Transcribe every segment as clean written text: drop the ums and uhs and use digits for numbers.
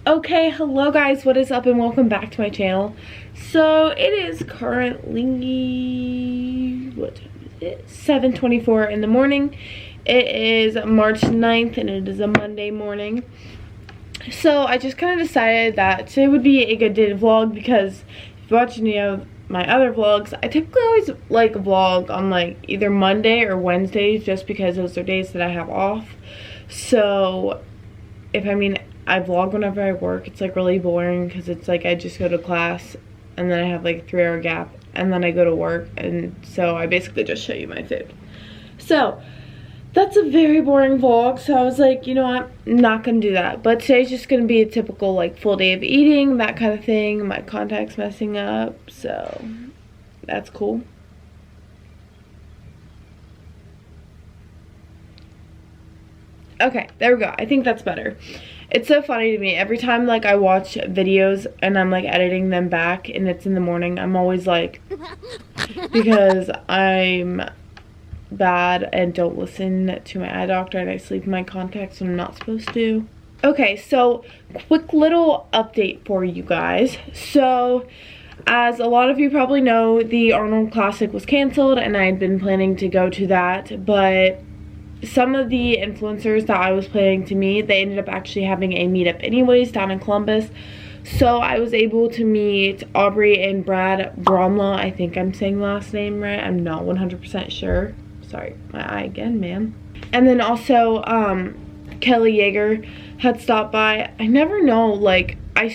Okay, hello guys, what is up and welcome back to my channel. So it is currently, what time is it? 7:24 in the morning. It is March 9th and it is a Monday morning. So I just kind of decided that today would be a good day to vlog because if you watch any of my other vlogs, I typically always like vlog on like either Monday or Wednesdays just because those are days that I have off. So I vlog whenever I work. It's like really boring because it's like I just go to class and then I have like a 3-hour gap and then I go to work, and so I basically just show you my food. So that's a very boring vlog, so I was like, you know what, I'm not gonna do that. But today's just gonna be a typical like full day of eating, that kind of thing. My contact's messing up, so that's cool. Okay, there we go. I think that's better. It's so funny to me. Every time like I watch videos and I'm like editing them back and it's in the morning, I'm always like, because I'm bad and don't listen to my eye doctor and I sleep in my contacts when I'm not supposed to. Okay, so quick little update for you guys. So as a lot of you probably know, the Arnold Classic was canceled and I had been planning to go to that, but some of the influencers that I was planning to meet, they ended up actually having a meetup anyways down in Columbus. So I was able to meet Aubrey and Brad Bromla. I think I'm saying the last name right. I'm not 100% sure. Sorry, my eye again, man. And then also Kelly Yeager had stopped by. I never know, like I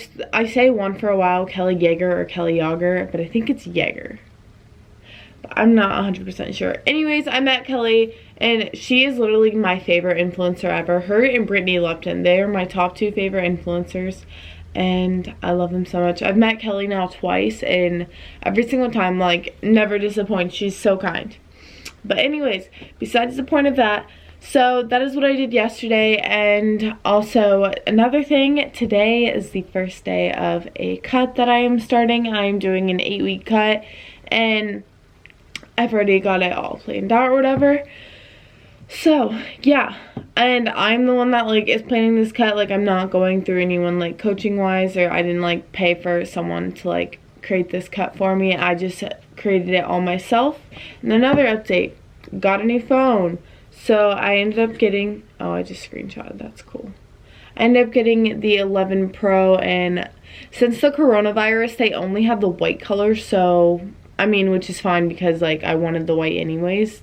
say one for a while, Kelly Yeager or Kelly Yager, but I think it's Yeager. I'm not 100% sure. Anyways, I met Kelly and she is literally my favorite influencer ever. Her and Brittany Lupton, they are my top 2 favorite influencers and I love them so much. I've met Kelly now twice and every single time, like, never disappoints. She's so kind. But anyways, besides the point of that, so that is what I did yesterday. And also another thing, today is the first day of a cut that I am starting. I am doing an 8-week cut and I've already got it all planned out or whatever. So yeah, and I'm the one that like is planning this cut. Like, I'm not going through anyone like coaching wise, or I didn't like pay for someone to like create this cut for me. I just created it all myself. And another update, got a new phone. So I ended up getting, oh, I just screenshotted, that's cool. I ended up getting the 11 Pro, and since the coronavirus, they only have the white color, so I mean, which is fine because like I wanted the white anyways.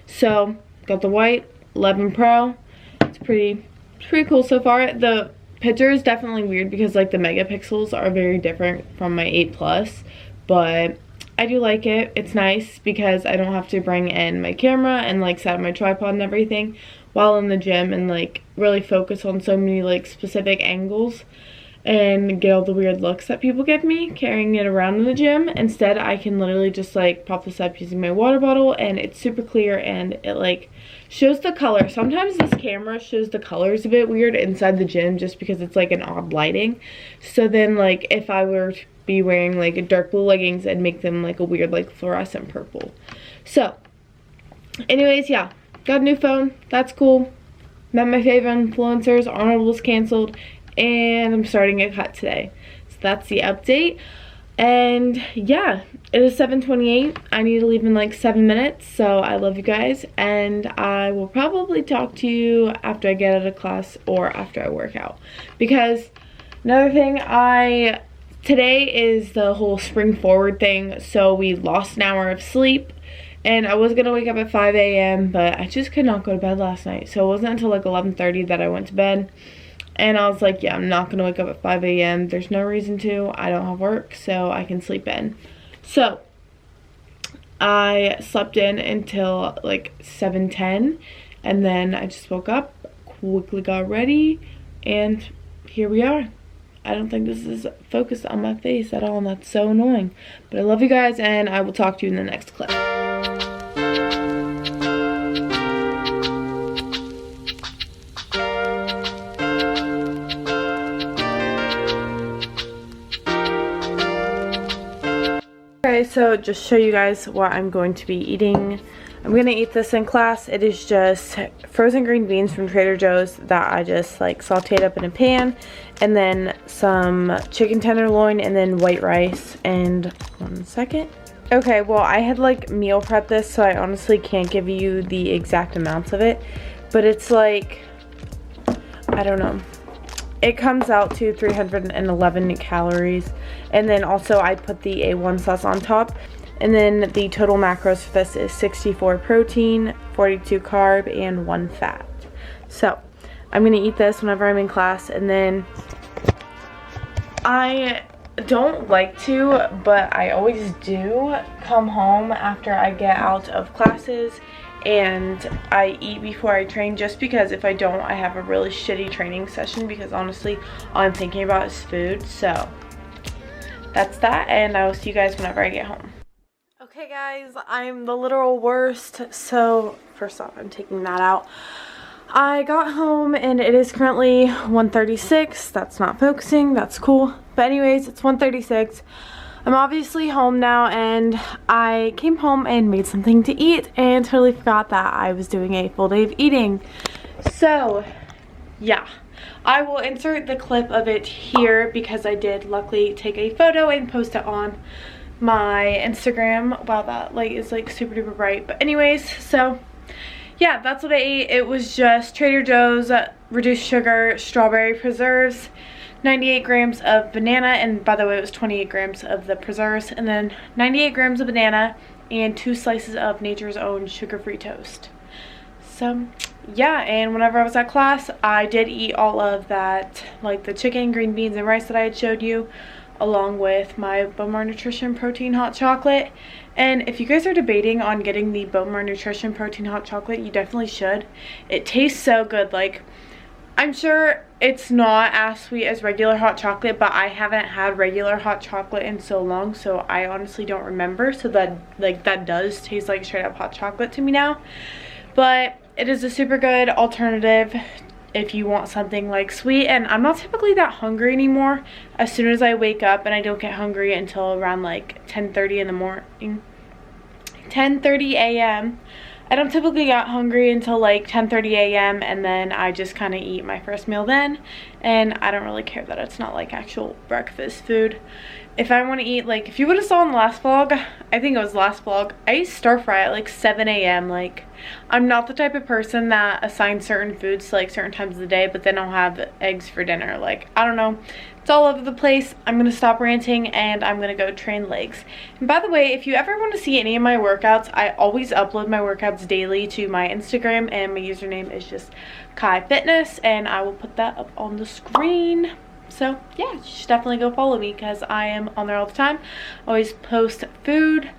So got the white 11 Pro. It's pretty cool so far. The picture is definitely weird because like the megapixels are very different from my 8 Plus, but I do like it. It's nice because I don't have to bring in my camera and like set up my tripod and everything while in the gym and like really focus on so many like specific angles and get all the weird looks that people give me carrying it around in the gym. Instead, I can literally just like pop this up using my water bottle and it's super clear and it like shows the color. Sometimes this camera shows the colors a bit weird inside the gym just because it's like an odd lighting. So then like if I were to be wearing like dark blue leggings, I'd make them like a weird like fluorescent purple. So anyways, yeah, got a new phone. That's cool. Met my favorite influencers. Arnold was canceled. And I'm starting a cut today. So that's the update. And yeah, it is 7:28. I need to leave in like 7 minutes. So I love you guys. And I will probably talk to you after I get out of class or after I work out. Because another thing, today is the whole spring forward thing. So we lost an hour of sleep. And I was going to wake up at 5 a.m. but I just could not go to bed last night. So it wasn't until like 11:30 that I went to bed. And I was like, yeah, I'm not going to wake up at 5 a.m. There's no reason to. I don't have work, so I can sleep in. So I slept in until like 7:10. And then I just woke up, quickly got ready, and here we are. I don't think this is focused on my face at all, and that's so annoying. But I love you guys, and I will talk to you in the next clip. Okay, so just show you guys what I'm going to be eating. I'm gonna eat this in class. It is just frozen green beans from Trader Joe's that I just like sauteed up in a pan, and then some chicken tenderloin, and then white rice. And 1 second. Okay, well, I had like meal prep this, so I honestly can't give you the exact amounts of it, but it's like, I don't know. It comes out to 311 calories, and then also I put the A1 sauce on top. And then the total macros for this is 64 protein, 42 carb, and 1 fat. So I'm gonna eat this whenever I'm in class, and then I don't like to, but I always do come home after I get out of classes and I eat before I train, just because if I don't, I have a really shitty training session, because honestly all I'm thinking about is food. So that's that, and I will see you guys whenever I get home. Okay guys, I'm the literal worst. So first off, I'm taking that out. I got home and it is currently 1:36. That's not focusing, that's cool. But anyways, it's 1:36. I'm obviously home now, and I came home and made something to eat and totally forgot that I was doing a full day of eating. So yeah, I will insert the clip of it here because I did luckily take a photo and post it on my Instagram. Wow, that light is like super duper bright. But anyways, so yeah, that's what I ate. It was just Trader Joe's reduced sugar strawberry preserves, 98 grams of banana, and by the way, it was 28 grams of the preserves, and then 98 grams of banana and 2 slices of Nature's Own sugar-free toast. So yeah, and whenever I was at class, I did eat all of that, like the chicken, green beans, and rice that I had showed you, along with my Bone Mar Nutrition protein hot chocolate. And if you guys are debating on getting the Bone Mar Nutrition protein hot chocolate, you definitely should. It tastes so good. Like, I'm sure it's not as sweet as regular hot chocolate, but I haven't had regular hot chocolate in so long, so I honestly don't remember. So that, like, that does taste like straight up hot chocolate to me now. But it is a super good alternative if you want something like sweet, and I'm not typically that hungry anymore. As soon as I wake up, and I don't get hungry until around like 10:30 in the morning, 10:30 a.m. I don't typically get hungry until like 10:30 a.m. and then I just kind of eat my first meal then, and I don't really care that it's not like actual breakfast food. If I want to eat, like, if you would have saw in the last vlog, I think it was the last vlog, I eat stir fry at like 7 a.m. Like, I'm not the type of person that assigns certain foods to like certain times of the day, but then I'll have eggs for dinner. Like, I don't know. It's all over the place. I'm going to stop ranting and I'm going to go train legs. And by the way, if you ever want to see any of my workouts, I always upload my workouts daily to my Instagram, and my username is just Kai Fitness, and I will put that up on the screen. So yeah, you should definitely go follow me because I am on there all the time. I always post food,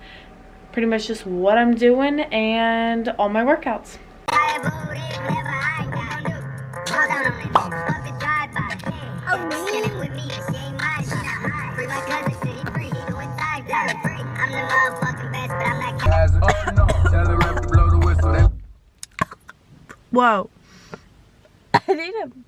pretty much just what I'm doing, and all my workouts. Whoa. I need him.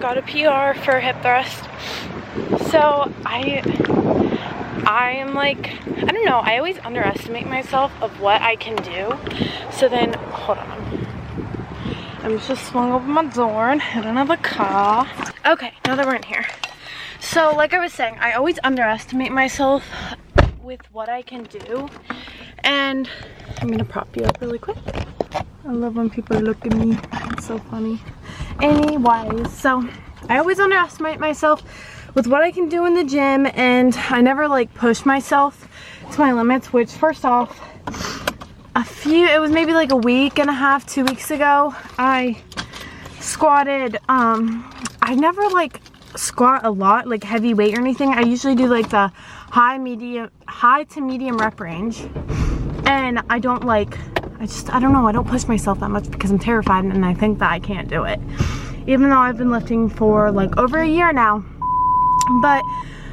Got a PR for hip thrust. So I'm like, I don't know, I always underestimate myself of what I can do. So then, hold on, I'm just swung open my door and hit another car. Okay, now that we're in here. So like I was saying, I always underestimate myself with what I can do. And I'm gonna prop you up really quick. I love when people look at me, it's so funny. Anyways, so I always underestimate myself with what I can do in the gym, and I never like push myself to my limits, which first off, it was maybe like a week and a half, 2 weeks ago, I squatted, I never like squat a lot, like heavy weight or anything. I usually do like the high to medium rep range. And I don't like, I don't know, I don't push myself that much because I'm terrified and I think that I can't do it. Even though I've been lifting for like over a year now. But,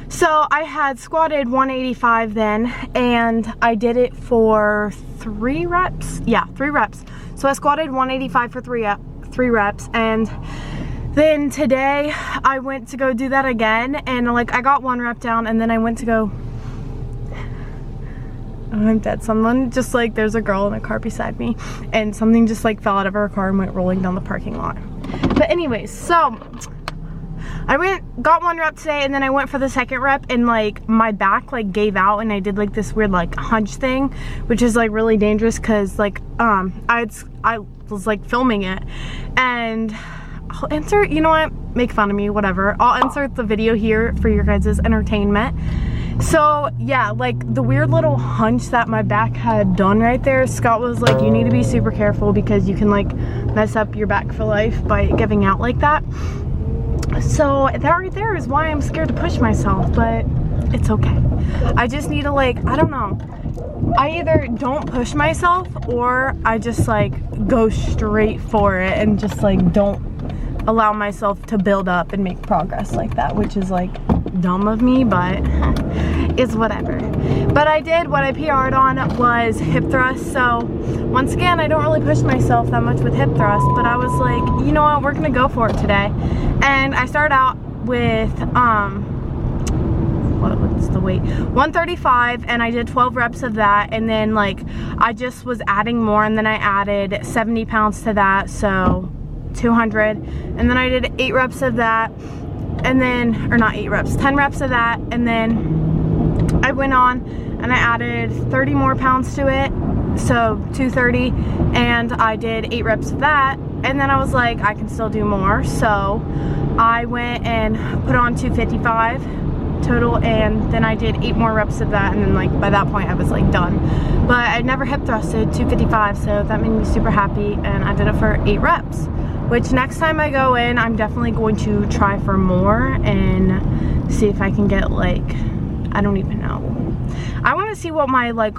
so I had squatted 185 then, and I did it for 3 reps. Yeah, 3 reps. So I squatted 185 for 3 reps, and then today I went to go do that again, and like I got 1 rep down, and then I went to go, oh, I'm dead. Someone just like, there's a girl in a car beside me, and something just like fell out of her car and went rolling down the parking lot. But anyways, so I got 1 rep today, and then I went for the 2nd rep, and like my back like gave out, and I did like this weird like hunch thing, which is like really dangerous because like I was like filming it, and I'll insert, you know what, make fun of me, whatever. I'll insert the video here for your guys' entertainment. So yeah, like the weird little hunch that my back had done right there, Scott was like, you need to be super careful because you can like mess up your back for life by giving out like that. So that right there is why I'm scared to push myself, but it's okay. I just need to like, I don't know. I either don't push myself or I just like go straight for it and just like don't allow myself to build up and make progress like that, which is like dumb of me, but it's whatever. But I did, what I PR'd on was hip thrust. So once again, I don't really push myself that much with hip thrust, but I was like, you know what, we're gonna go for it today. And I started out with, what's the weight? 135, and I did 12 reps of that, and then like, I just was adding more, and then I added 70 pounds to that, so 200, and then I did 8 reps of that, and then, or not 8 reps, 10 reps of that, and then I went on and I added 30 more pounds to it, so 230, and I did 8 reps of that, and then I was like, I can still do more, so I went and put on 255 total, and then I did 8 more reps of that, and then like by that point I was like done. But I never hip thrusted 255, so that made me super happy, and I did it for 8 reps. Which next time I go in, I'm definitely going to try for more and see if I can get like, I don't even know. I want to see what my like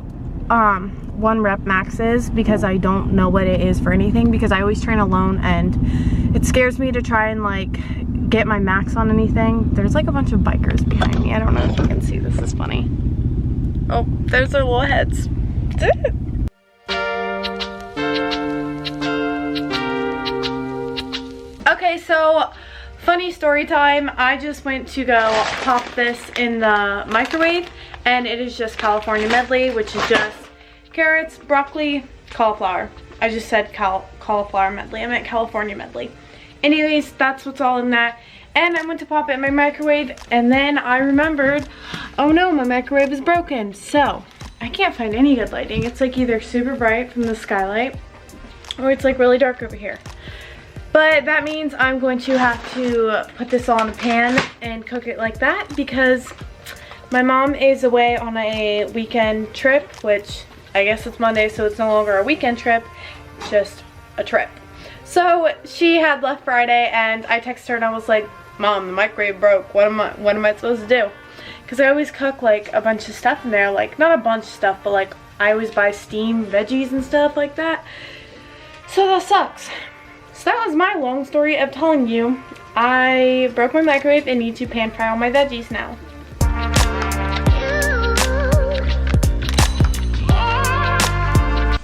1 rep max is, because I don't know what it is for anything, because I always train alone and it scares me to try and like get my max on anything. There's like a bunch of bikers behind me. I don't know if you can see, this is funny. Oh, there's their little heads. Okay, so funny story time. I just went to go pop this in the microwave, and it is just California medley, which is just carrots, broccoli, cauliflower. I just said cauliflower medley. I meant California medley. Anyways, that's what's all in that. And I went to pop it in my microwave, and then I remembered, oh no, my microwave is broken. So I can't find any good lighting. It's like either super bright from the skylight, or it's like really dark over here. But that means I'm going to have to put this all in a pan and cook it like that, because my mom is away on a weekend trip, which I guess it's Monday, so it's no longer a weekend trip, it's just a trip. So she had left Friday, and I texted her and I was like, Mom, the microwave broke. What am I supposed to do? Because I always cook like a bunch of stuff in there, like not a bunch of stuff, but like I always buy steamed veggies and stuff like that. So that sucks. So that was my long story of telling you I broke my microwave and need to pan fry all my veggies now.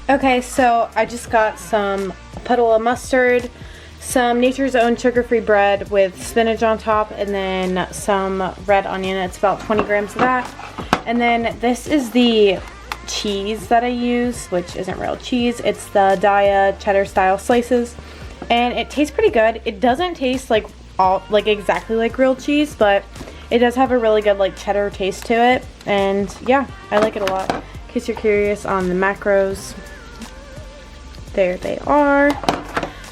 Okay, so I just got some puddle of mustard, some Nature's Own sugar-free bread with spinach on top, and then some red onion. It's about 20 grams of that. And then this is the cheese that I use, which isn't real cheese. It's the Daiya cheddar style slices. And it tastes pretty good. It doesn't taste like exactly like real cheese, but it does have a really good like cheddar taste to it. And yeah, I like it a lot. In case you're curious on the macros, there they are.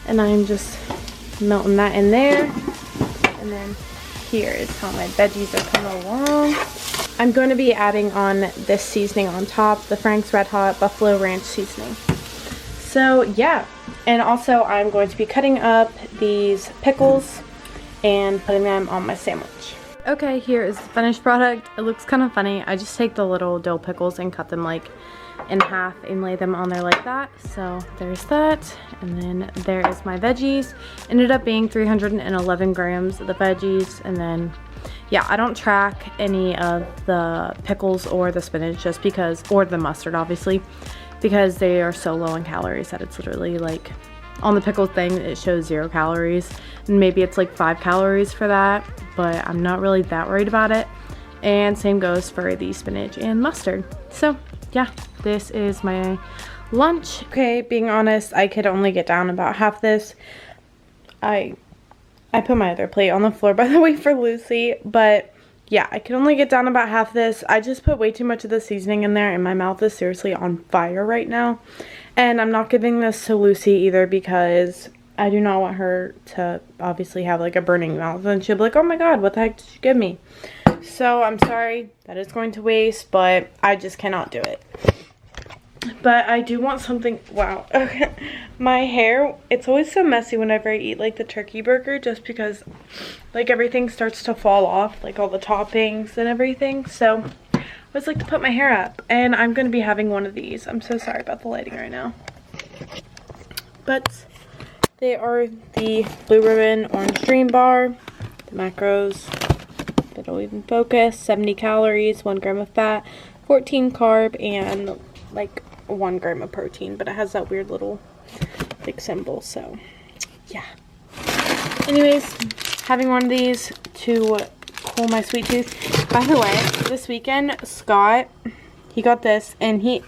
And I'm just melting that in there. And then here is how my veggies are coming along. I'm going to be adding on this seasoning on top, the Frank's Red Hot Buffalo Ranch seasoning. So yeah, and also I'm going to be cutting up these pickles and putting them on my sandwich. Okay, here is the finished product. It looks kind of funny. I just take the little dill pickles and cut them like in half and lay them on there like that. So there's that, and then there is my veggies. Ended up being 311 grams of the veggies, and then yeah, I don't track any of the pickles or the spinach just because, or the mustard obviously, because they are so low in calories that it's literally like, on the pickle thing it shows 0 calories, and maybe it's like 5 calories for that, but I'm not really that worried about it. And same goes for the spinach and mustard. So yeah, this is my lunch. Okay, being honest, I could only get down about half this. I put my other plate on the floor, by the way, for Lucy, but yeah, I can only get down about half this. I just put way too much of the seasoning in there, and my mouth is seriously on fire right now. And I'm not giving this to Lucy either because I do not want her to obviously have like a burning mouth, and she'll be like, oh my god, what the heck did you give me? So I'm sorry that it's going to waste, but I just cannot do it. But I do want something, wow, okay. My hair, it's always so messy whenever I eat like the turkey burger, just because like everything starts to fall off, like all the toppings and everything. So I always like to put my hair up, and I'm going to be having one of these. I'm so sorry about the lighting right now. But they are the Blue Ribbon Orange Dream Bar, the macros, that'll even focus, 70 calories, 1 gram of fat, 14 carb, and like 1 gram of protein, but it has that weird little like symbol, so yeah. Anyways, having one of these to cool my sweet tooth. By the way, this weekend Scott, he got this, and he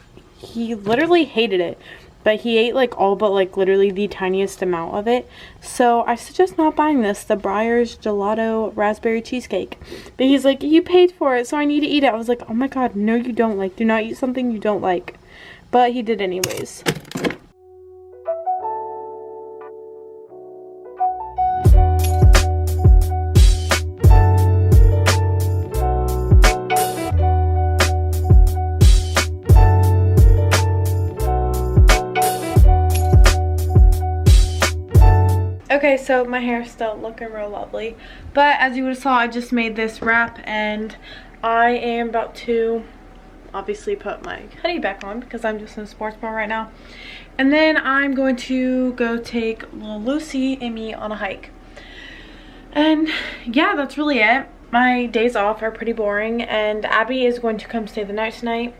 literally hated it, but he ate like all but like literally the tiniest amount of it. So I suggest not buying this, the Breyers Gelato Raspberry Cheesecake. But he's like, you paid for it, so I need to eat it. I was like, oh my god, no you don't. Like, do not eat something you don't like. But he did anyways. Okay, so my hair's still looking real lovely, but as you would have saw, I just made this wrap, and I am about to obviously put my hoodie back on because I'm just in a sports bar right now, and then I'm going to go take little Lucy and me on a hike. And yeah, that's really it. My days off are pretty boring, and Abby is going to come stay the night tonight,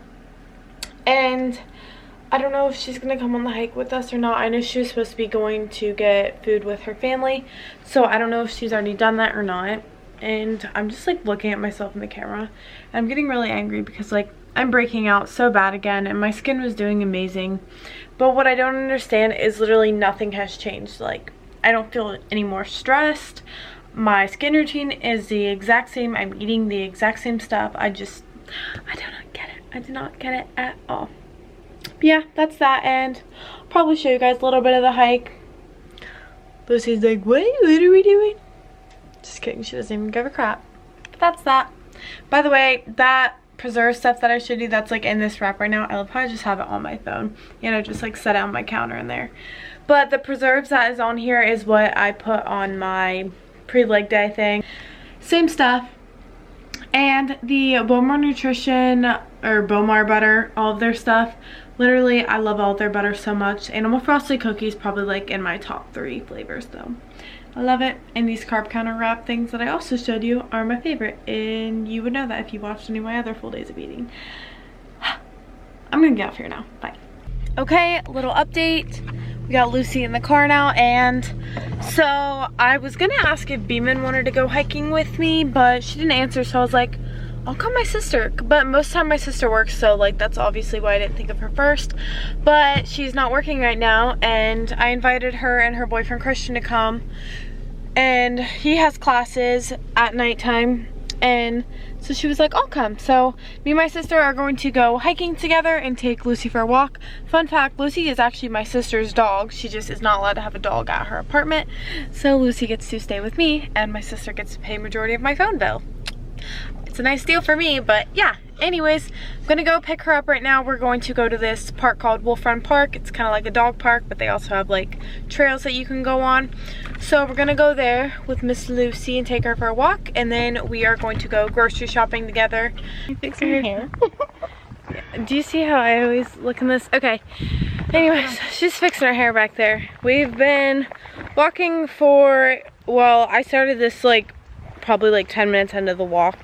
and I don't know if she's gonna come on the hike with us or not. I know she was supposed to be going to get food with her family, so I don't know if she's already done that or not. And I'm just like looking at myself in the camera, and I'm getting really angry because like I'm breaking out so bad again, and my skin was doing amazing. But what I don't understand is literally nothing has changed. Like, I don't feel any more stressed. My skin routine is the exact same. I'm eating the exact same stuff. I do not get it. I do not get it at all. But yeah, that's that, and I'll probably show you guys a little bit of the hike. Lucy's like, what are we doing? Just kidding, she doesn't even give a crap. But that's that. By the way, that preserve stuff that I showed you, that's like in this wrap right now. I'll probably just have it on my phone, you know, just like set it on my counter in there. But the preserves that is on here is what I put on my pre-leg day thing. Same stuff. And the Bowmar Nutrition, or Bowmar butter, all of their stuff, literally I love all of their butter so much. Animal Frosted Cookies probably like in my top 3 flavors though. I love it. And these carb counter wrap things that I also showed you are my favorite, and you would know that if you watched any of my other full days of eating. I'm gonna get off here now. Bye. Okay, little update. We got Lucy in the car now, and so I was gonna ask if Beeman wanted to go hiking with me, but she didn't answer, so I was like, I'll call my sister. But most of the time my sister works, so like that's obviously why I didn't think of her first. But she's not working right now, and I invited her and her boyfriend Christian to come, and he has classes at nighttime, and so she was like, I'll come. So me and my sister are going to go hiking together and take Lucy for a walk. Fun fact, Lucy is actually my sister's dog. She just is not allowed to have a dog at her apartment. So Lucy gets to stay with me, and my sister gets to pay majority of my phone bill. it's a nice deal for me, but yeah. Anyways, I'm gonna go pick her up right now. We're going to go to this park called Wolf Run Park. It's kind of like a dog park, but they also have like trails that you can go on. So we're gonna go there with Miss Lucy and take her for a walk, and then we are going to go grocery shopping together. You fix her hair. Do you see how I always look in this? Okay. Anyways, she's fixing her hair back there. We've been walking for, well, I started this like probably like 10 minutes into the walk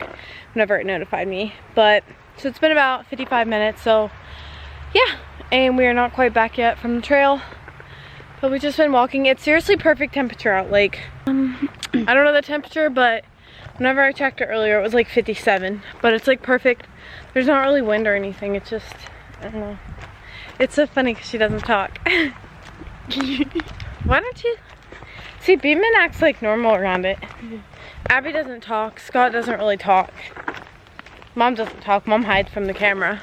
whenever it notified me, but so it's been about 55 minutes, so yeah, and we are not quite back yet from the trail, but we've just been walking. It's seriously perfect temperature out. Like I don't know the temperature, but whenever I checked it earlier it was like 57, but it's like perfect. There's not really wind or anything. It's just, I don't know, it's so funny because she doesn't talk. Why don't you see, Beeman acts like normal around it. Abby doesn't talk. Scott doesn't really talk. Mom doesn't talk. Mom hides from the camera.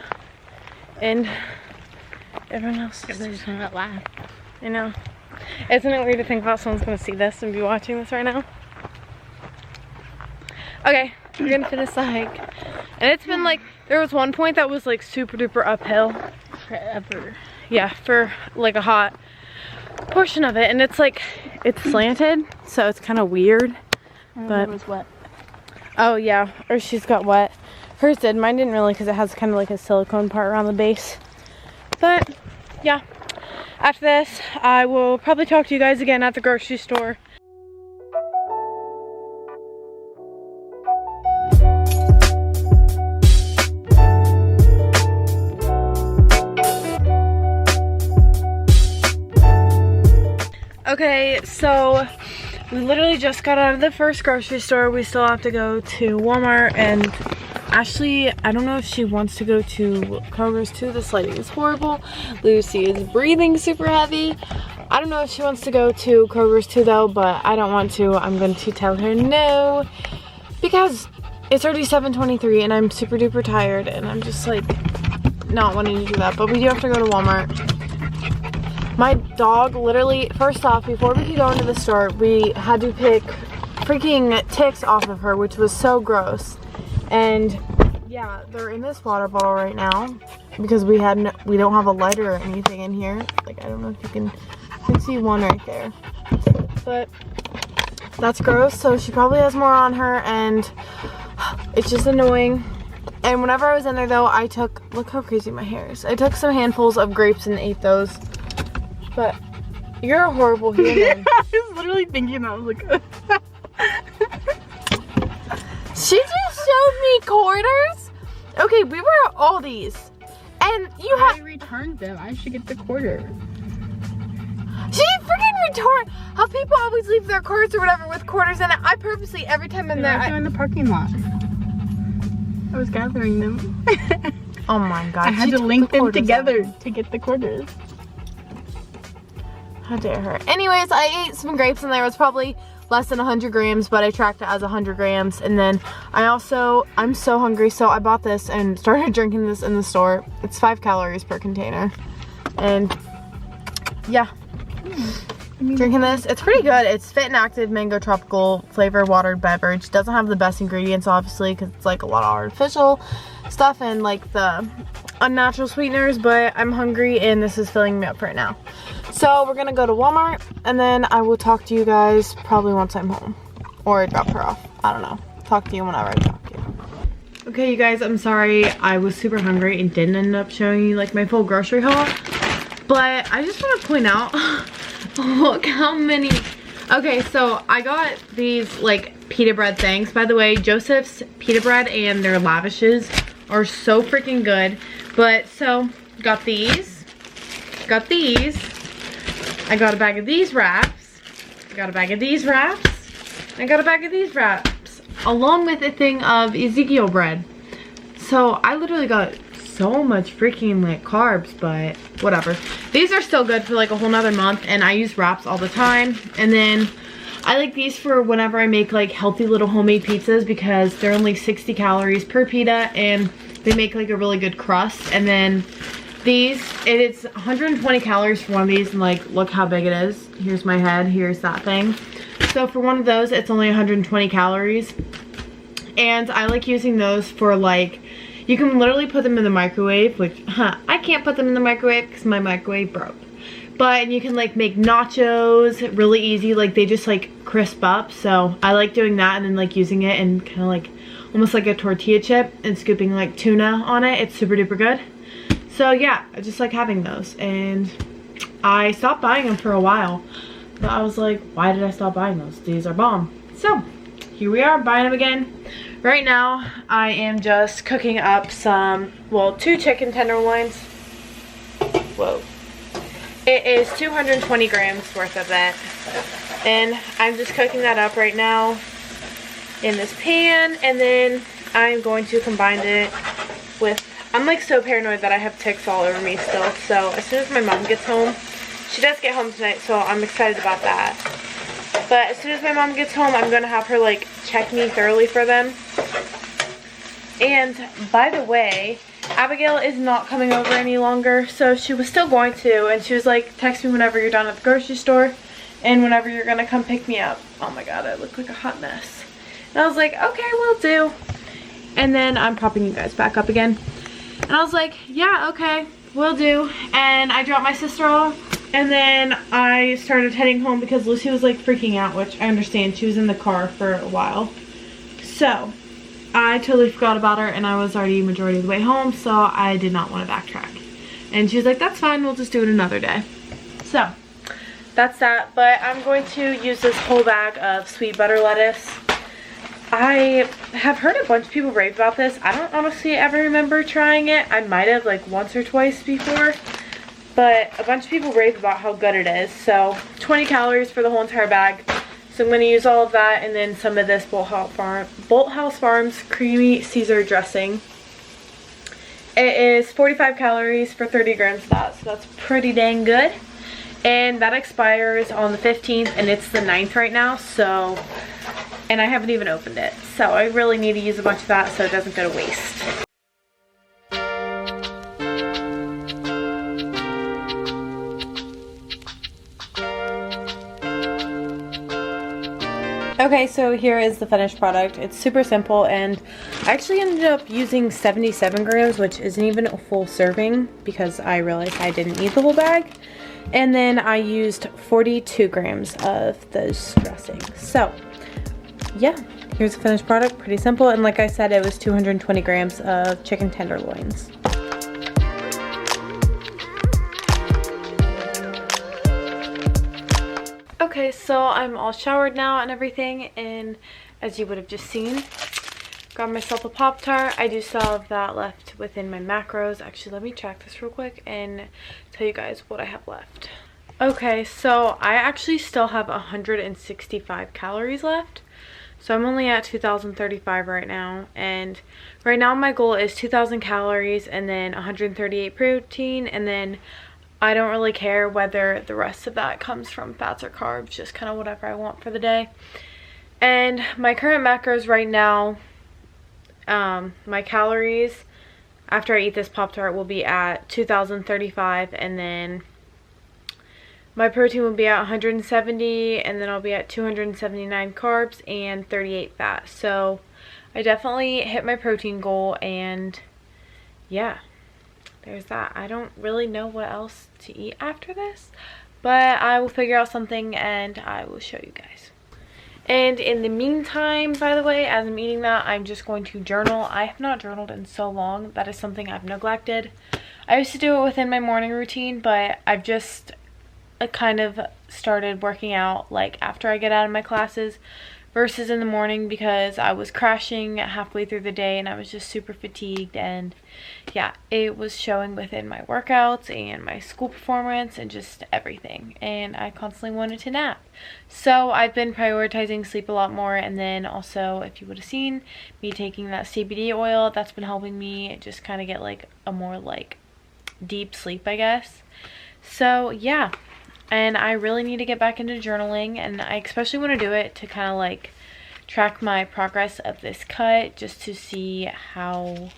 And everyone else just not laugh. I know. Isn't it weird to think about someone's gonna see this and be watching this right now? Okay, we're gonna finish the hike. And it's been like, there was one point that was like super duper uphill. Forever. Yeah, for like a hot portion of it. And it's like, it's slanted, so it's kind of weird. But it was wet. Oh yeah, or she's got wet. Hers did, mine didn't really, because it has kind of like a silicone part around the base. But yeah, after this I will probably talk to you guys again at the grocery store. Okay, so we literally just got out of the first grocery store. We still have to go to Walmart, and Ashley, I don't know if she wants to go to Kroger's too. This lighting is horrible. Lucy is breathing super heavy. I don't know if she wants to go to Kroger's too though, but I don't want to. I'm going to tell her no, because it's already 7:23 and I'm super duper tired, and I'm just like not wanting to do that. But we do have to go to Walmart. My dog literally, first off, before we could go into the store, we had to pick freaking ticks off of her, which was so gross. And yeah, they're in this water bottle right now because we don't have a lighter or anything in here. Like, I don't know if you can see one right there, but that's gross. So she probably has more on her, and it's just annoying. And whenever I was in there though, I took, look how crazy my hair is. I took some handfuls of grapes and ate those. But you're a horrible human. I was literally thinking that. I was like, she just showed me quarters. Okay, we were at Aldi's, and I returned them. I should get the quarter. She freaking returned. How people always leave their cards or whatever with quarters in it. I purposely, every time I'm there, in the parking lot. I was gathering them. Oh my god! I had to link them together to get the quarters. How dare her. Anyways, I ate some grapes and there was probably less than 100 grams, but I tracked it as 100 grams. And then I'm so hungry, so I bought this and started drinking this in the store. It's 5 calories per container. And yeah, drinking this. It's pretty good. It's Fit and Active Mango Tropical Flavor Watered Beverage. Doesn't have the best ingredients, obviously, because it's like a lot of artificial stuff and like the unnatural sweeteners, but I'm hungry and this is filling me up right now. So we're gonna go to Walmart, and then I will talk to you guys probably once I'm home, or I drop her off. I don't know. Talk to you whenever I talk to you. Okay, you guys, I'm sorry. I was super hungry and didn't end up showing you like my full grocery haul, but I just want to point out, look how many. Okay, so I got these like pita bread things. By the way, Joseph's pita bread and their lavishes are so freaking good. But so got these, I got a bag of these wraps, I got a bag of these wraps, I got a bag of these wraps, along with a thing of Ezekiel bread. So I literally got so much freaking like carbs, but whatever. These are still good for like a whole nother month, and I use wraps all the time. And then I like these for whenever I make like healthy little homemade pizzas, because they're only 60 calories per pita and they make like a really good crust. And then these, it's 120 calories for one of these, and like look how big it is. Here's my head, here's that thing. So for one of those, it's only 120 calories. And I like using those for like, you can literally put them in the microwave, which, I can't put them in the microwave because my microwave broke. But you can like make nachos really easy, like they just like crisp up. So I like doing that and then like using it and kind of like almost like a tortilla chip and scooping like tuna on it. It's super duper good. So yeah, I just like having those, and I stopped buying them for a while. But I was like, why did I stop buying those? These are bomb. So here we are buying them again. Right now I am just cooking up some, well, 2 chicken tenderloins. Whoa. It is 220 grams worth of that. And I'm just cooking that up right now in this pan. And then I'm going to combine it with, I'm like so paranoid that I have ticks all over me still. So as soon as my mom gets home, she does get home tonight, so I'm excited about that. But as soon as my mom gets home, I'm going to have her like check me thoroughly for them. And by the way, Abigail is not coming over any longer, so she was still going to, and she was like, text me whenever you're done at the grocery store and whenever you're gonna come pick me up. Oh my god, I look like a hot mess. And I was like, okay, will do. And then I'm propping you guys back up again. And I was like, yeah, okay, will do. And I dropped my sister off, and then I started heading home because Lucy was like freaking out, which I understand. She was in the car for a while. So I totally forgot about her, and I was already majority of the way home, so I did not want to backtrack. And she was like, that's fine, we'll just do it another day. So that's that. But I'm going to use this whole bag of sweet butter lettuce. I have heard a bunch of people rave about this. I don't honestly ever remember trying it. I might have like once or twice before, but a bunch of people rave about how good it is. So 20 calories for the whole entire bag. So I'm going to use all of that, and then some of this Bolthouse Farms creamy Caesar dressing. It is 45 calories for 30 grams of that, so that's pretty dang good. And that expires on the 15th, and it's the 9th right now, so, and I haven't even opened it. So I really need to use a bunch of that so it doesn't go to waste. Okay, so here is the finished product. It's super simple, and I actually ended up using 77 grams, which isn't even a full serving because I realized I didn't need the whole bag. And then I used 42 grams of those dressings. So yeah, here's the finished product. Pretty simple, and like I said, it was 220 grams of chicken tenderloins. Okay, so I'm all showered now and everything, and as you would have just seen, got myself a Pop-Tart. I do still have that left within my macros. Actually, let me check this real quick and tell you guys what I have left. Okay, so I actually still have 165 calories left. So I'm only at 2,035 right now, and right now my goal is 2,000 calories and then 138 protein, and then I don't really care whether the rest of that comes from fats or carbs, just kind of whatever I want for the day. And my current macros right now, my calories after I eat this Pop-Tart will be at 2,035, and then my protein will be at 170, and then I'll be at 279 carbs and 38 fat. So I definitely hit my protein goal, and yeah, there's that. I don't really know what else to eat after this, but I will figure out something and I will show you guys. And in the meantime, by the way, as I'm eating that, I'm just going to journal. I have not journaled in so long. That is something I've neglected. I used to do it within my morning routine, but I've just kind of started working out like after I get out of my classes versus in the morning, because I was crashing halfway through the day and I was just super fatigued, and yeah, it was showing within my workouts and my school performance and just everything, and I constantly wanted to nap. So I've been prioritizing sleep a lot more, and then also, if you would have seen me taking that CBD oil, that's been helping me just kind of get like a more like deep sleep, I guess. So yeah, and I really need to get back into journaling, and I especially want to do it to kind of like track my progress of this cut, just to see how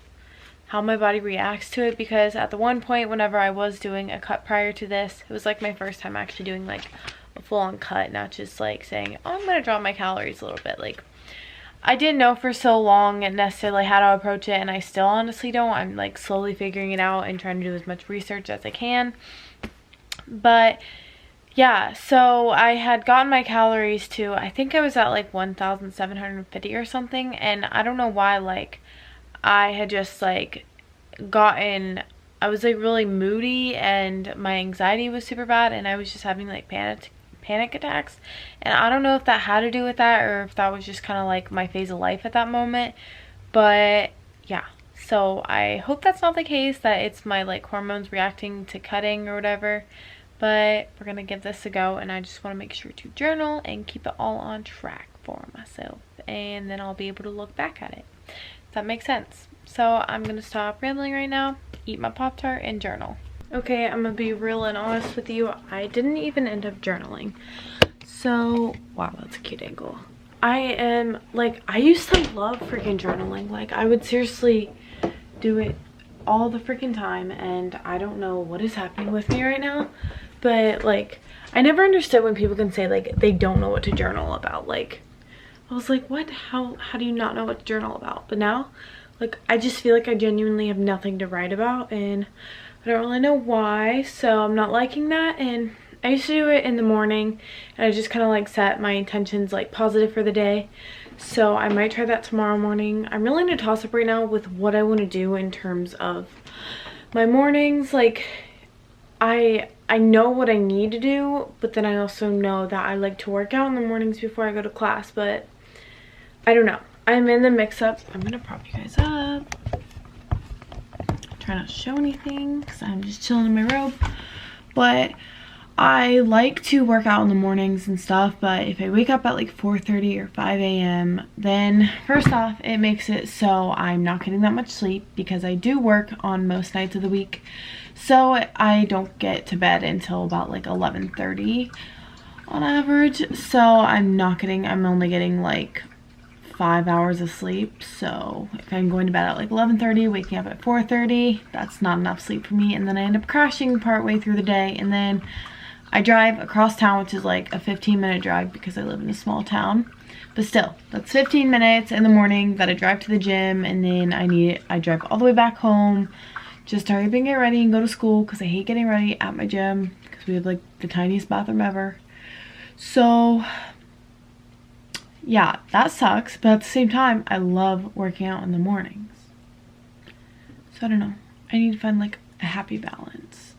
my body reacts to it, because at the one point whenever I was doing a cut prior to this, it was like my first time actually doing like a full-on cut, not just like saying, oh, I'm gonna drop my calories a little bit. Like, I didn't know for so long necessarily how to approach it, and I still honestly don't. I'm like slowly figuring it out and trying to do as much research as I can. But yeah, so I had gotten my calories to, I think I was at like 1,750 or something, and I don't know why, like I had just like gotten, I was like really moody and my anxiety was super bad, and I was just having like panic attacks, and I don't know if that had to do with that or if that was just kind of like my phase of life at that moment. But yeah, so I hope that's not the case, that it's my like hormones reacting to cutting or whatever. But we're gonna give this a go, and I just want to make sure to journal and keep it all on track for myself, and then I'll be able to look back at it, if that makes sense. So I'm gonna stop rambling right now, eat my Pop-Tart, and journal. Okay, I'm gonna be real and honest with you. I didn't even end up journaling. So, wow, that's a cute angle. I am, like, I used to love freaking journaling. Like, I would seriously do it all the freaking time, and I don't know what is happening with me right now. But, like, I never understood when people can say, like, they don't know what to journal about. Like, I was like, what? How do you not know what to journal about? But now, like, I just feel like I genuinely have nothing to write about, and I don't really know why, so I'm not liking that. And I used to do it in the morning, and I just kind of like set my intentions like positive for the day. So I might try that tomorrow morning. I'm really in a toss-up right now with what I want to do in terms of my mornings. Like, I know what I need to do, but then I also know that I like to work out in the mornings before I go to class, but I don't know. I'm in the mix-up. I'm gonna prop you guys up. Try not to show anything because I'm just chilling in my robe. But I like to work out in the mornings and stuff, but if I wake up at like 4:30 or 5 a.m, then first off, it makes it so I'm not getting that much sleep, because I do work on most nights of the week. So I don't get to bed until about like 11:30 on average. So I'm only getting like 5 hours of sleep. So if I'm going to bed at like 11:30, waking up at 4:30, that's not enough sleep for me. And then I end up crashing partway through the day, and then I drive across town, which is like a 15-minute drive because I live in a small town. But still, that's 15 minutes in the morning that I drive to the gym, and then I drive all the way back home, just hurry up and get ready and go to school, because I hate getting ready at my gym because we have like the tiniest bathroom ever. So yeah, that sucks, but at the same time, I love working out in the mornings. So I don't know. I need to find like a happy balance.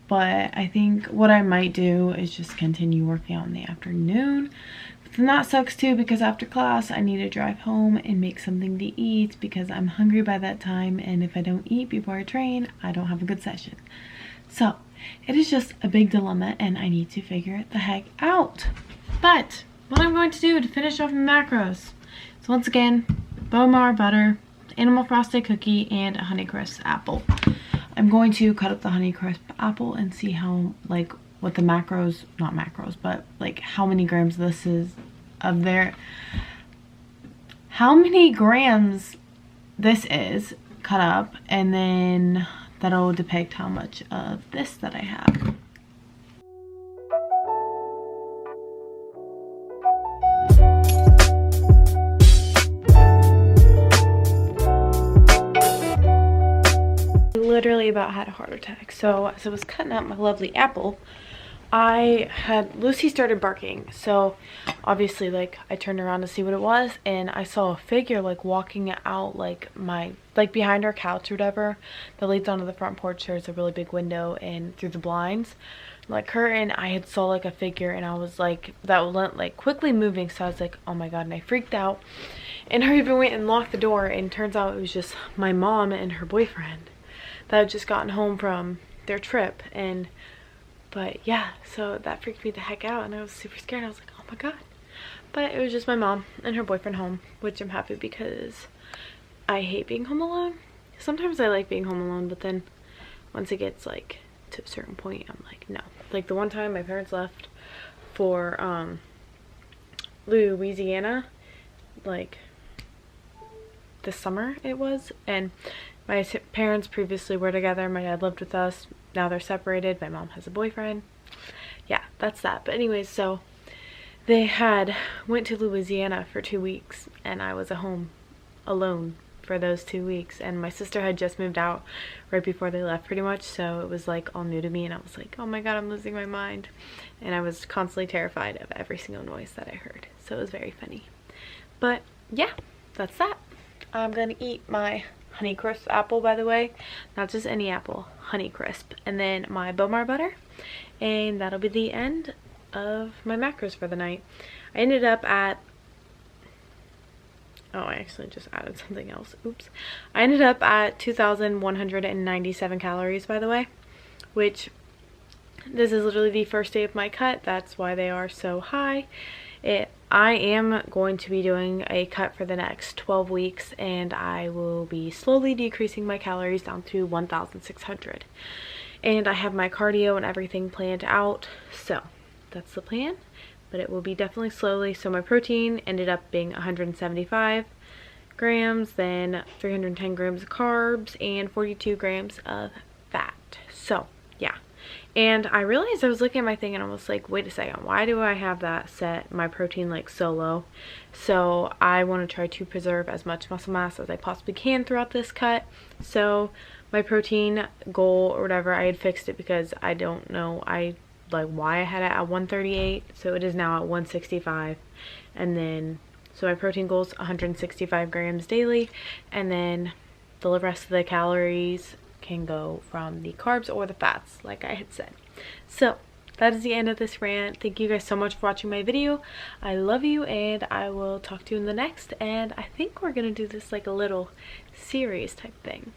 But I think what I might do is just continue working out in the afternoon. But then that sucks too, because after class, I need to drive home and make something to eat because I'm hungry by that time. And if I don't eat before I train, I don't have a good session. So it is just a big dilemma, and I need to figure it the heck out. But what I'm going to do to finish off my macros, so once again, Bowmar butter, Animal Frosted cookie, and a Honeycrisp apple. I'm going to cut up the Honeycrisp apple and see how, like, what the macros, not macros, but like how many grams this is of their, how many grams this is cut up, and then that'll depict how much of this that I have. Literally about had a heart attack. So as I was cutting up my lovely apple, Lucy started barking. So obviously, like, I turned around to see what it was, and I saw a figure like walking out like behind our couch or whatever that leads onto the front porch. There's a really big window, and through the blinds, like curtain, I had saw like a figure, and I was like, that went like quickly moving. So I was like, oh my god, and I freaked out and I even went and locked the door, and turns out it was just my mom and her boyfriend that had just gotten home from their trip. But yeah, so that freaked me the heck out, and I was super scared. I was like, oh my god. But it was just my mom and her boyfriend home, which I'm happy, because I hate being home alone. Sometimes I like being home alone, but then once it gets like to a certain point, I'm like, no. Like the one time my parents left for Louisiana, like this summer it was, and my parents previously were together. My dad lived with us. Now they're separated. My mom has a boyfriend. Yeah, that's that. But anyways, so they had went to Louisiana for 2 weeks, and I was at home alone for those 2 weeks, and my sister had just moved out right before they left pretty much, so it was like all new to me, and I was like, oh my god, I'm losing my mind, and I was constantly terrified of every single noise that I heard, so it was very funny. But yeah, that's that. I'm gonna eat my Honeycrisp apple, by the way, not just any apple, Honeycrisp, and then my Bowmar butter, and that'll be the end of my macros for the night. I ended up at, oh, I actually just added something else. Oops. I ended up at 2,197 calories, by the way, which this is literally the first day of my cut. That's why they are so high. I am going to be doing a cut for the next 12 weeks, and I will be slowly decreasing my calories down to 1,600. And I have my cardio and everything planned out, so that's the plan. But it will be definitely slowly. So my protein ended up being 175 grams, then 310 grams of carbs, and 42 grams of fat. So yeah. And I realized, I was looking at my thing and I was like, wait a second, why do I have that set, my protein, like so low? So I want to try to preserve as much muscle mass as I possibly can throughout this cut. So my protein goal or whatever, I had fixed it because I don't know why I had it at 138, so it is now at 165. And then so my protein goal is 165 grams daily, and then the rest of the calories can go from the carbs or the fats, like I had said. So that is the end of this rant. Thank you guys so much for watching my video. I love you, and I will talk to you in the next. And I think we're gonna do this like a little series type thing.